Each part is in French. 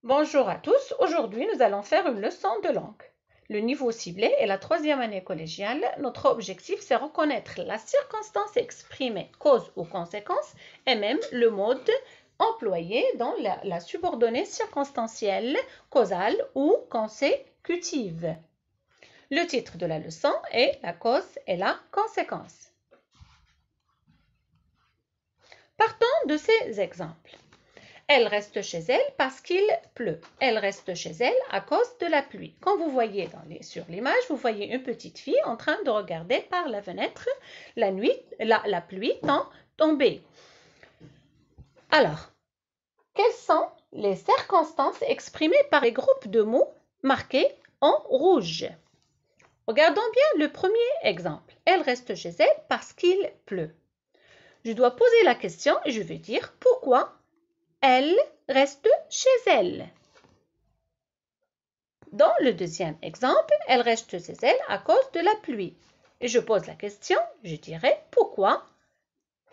Bonjour à tous, aujourd'hui nous allons faire une leçon de langue. Le niveau ciblé est la 3e année collégiale. Notre objectif c'est reconnaître la circonstance exprimée, cause ou conséquence, et même le mode employé dans la subordonnée circonstancielle, causale ou consécutive. Le titre de la leçon est la cause et la conséquence. Partons de ces exemples. Elle reste chez elle parce qu'il pleut. Elle reste chez elle à cause de la pluie. Comme vous voyez sur l'image, vous voyez une petite fille en train de regarder par la fenêtre la pluie tomber. Alors, quelles sont les circonstances exprimées par les groupes de mots marqués en rouge? Regardons bien le premier exemple. Elle reste chez elle parce qu'il pleut. Je dois poser la question et je vais dire pourquoi elle reste chez elle. Dans le deuxième exemple, elle reste chez elle à cause de la pluie. Et je pose la question, je dirais pourquoi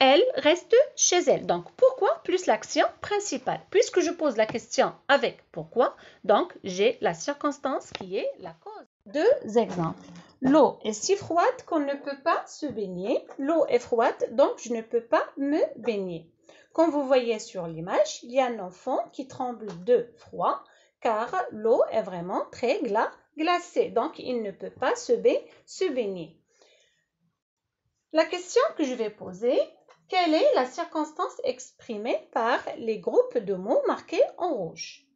elle reste chez elle. Donc pourquoi plus l'action principale. Puisque je pose la question avec pourquoi, donc j'ai la circonstance qui est la cause. Deux exemples. L'eau est si froide qu'on ne peut pas se baigner. L'eau est froide, donc je ne peux pas me baigner. Comme vous voyez sur l'image, il y a un enfant qui tremble de froid car l'eau est vraiment très glacée. Donc, il ne peut pas se baigner. La question que je vais poser, quelle est la circonstance exprimée par les groupes de mots marqués en rouge?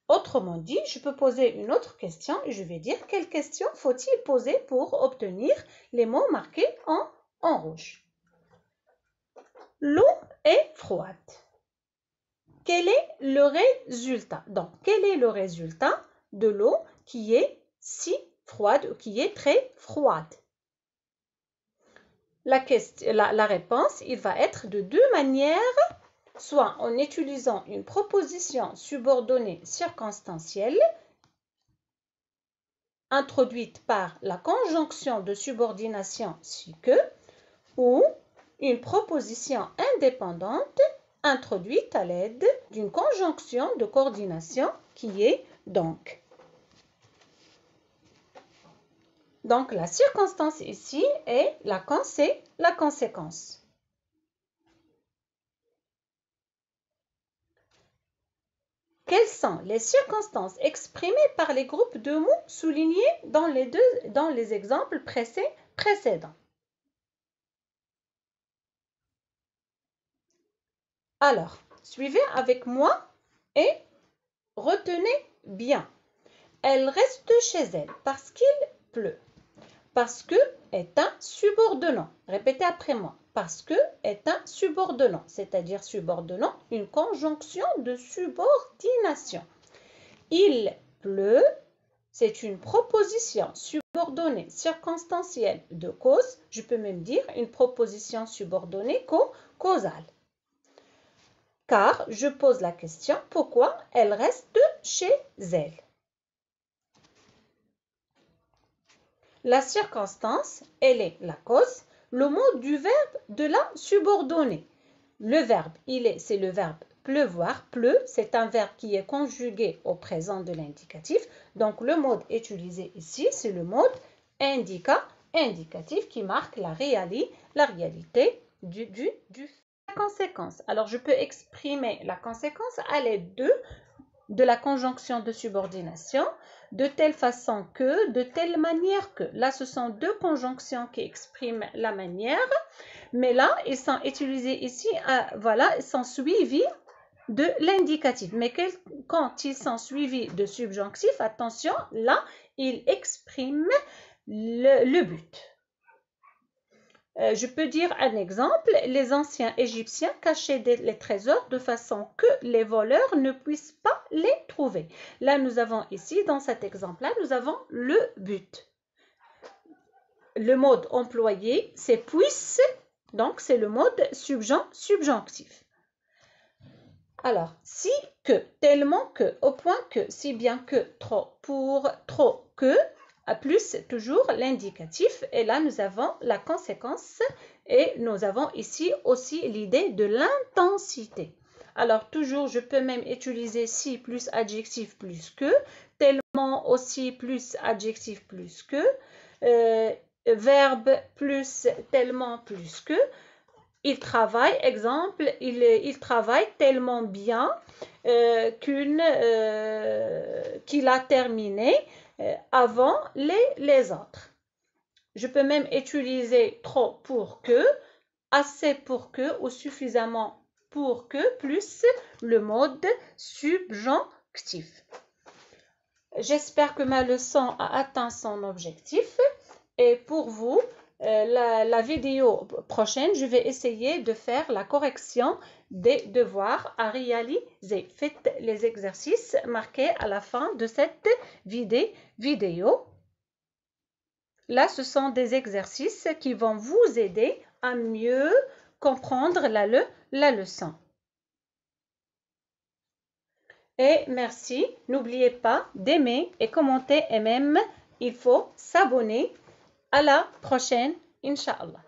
Autrement dit, je peux poser une autre question et je vais dire quelle question faut-il poser pour obtenir les mots marqués en rouge? L'eau est froide. Quel est le résultat? Donc, quel est le résultat de l'eau qui est si froide ou qui est très froide? La réponse, il va être de deux manières, soit en utilisant une proposition subordonnée circonstancielle introduite par la conjonction de subordination si que, ou une proposition indépendante introduite à l'aide d'une conjonction de coordination qui est donc. Donc, la circonstance ici est la conséquence. Quelles sont les circonstances exprimées par les groupes de mots soulignés dans les exemples précédents? Alors, suivez avec moi et retenez bien. Elle reste chez elle parce qu'il pleut. Parce que est un subordonnant. Répétez après moi. Parce que est un subordonnant, c'est-à-dire subordonnant une conjonction de subordination. Il pleut, c'est une proposition subordonnée circonstancielle de cause. Je peux même dire une proposition subordonnée causale. Car je pose la question pourquoi elle reste chez elle. La circonstance, elle est la cause, le mot du verbe de la subordonnée. Le verbe, c'est le verbe pleuvoir. Pleut, c'est un verbe qui est conjugué au présent de l'indicatif. Donc, le mode utilisé ici, c'est le mode indicatif qui marque la réalité du la conséquence. Alors, je peux exprimer la conséquence à l'aide de la conjonction de subordination, de telle façon que, de telle manière que. Là, ce sont deux conjonctions qui expriment la manière, mais là, ils sont utilisés ici, voilà, ils sont suivis de l'indicatif. Mais quand ils sont suivis de subjonctif, attention, là, ils expriment le but. Je peux dire un exemple, les anciens Égyptiens cachaient les trésors de façon que les voleurs ne puissent pas les trouver. Là, nous avons ici, dans cet exemple-là, nous avons le but. Le mode employé, c'est puisse, donc c'est le mode subjonctif. Alors, si que, tellement que, au point que, si bien que, trop, pour, trop, que, à plus toujours l'indicatif et là nous avons la conséquence et nous avons ici aussi l'idée de l'intensité. Alors, toujours, je peux même utiliser si plus adjectif plus que, tellement aussi plus adjectif plus que, verbe plus tellement plus que. Il travaille, exemple, il travaille tellement bien qu'il a terminé avant les autres. Je peux même utiliser trop pour que, assez pour que ou suffisamment pour que plus le mode subjonctif. J'espère que ma leçon a atteint son objectif et pour vous, la vidéo prochaine, je vais essayer de faire la correction des devoirs à réaliser. Faites les exercices marqués à la fin de cette vidéo. Là, ce sont des exercices qui vont vous aider à mieux comprendre la leçon. Et merci, n'oubliez pas d'aimer et commenter et même, il faut s'abonner. À la prochaine, Inch'Allah.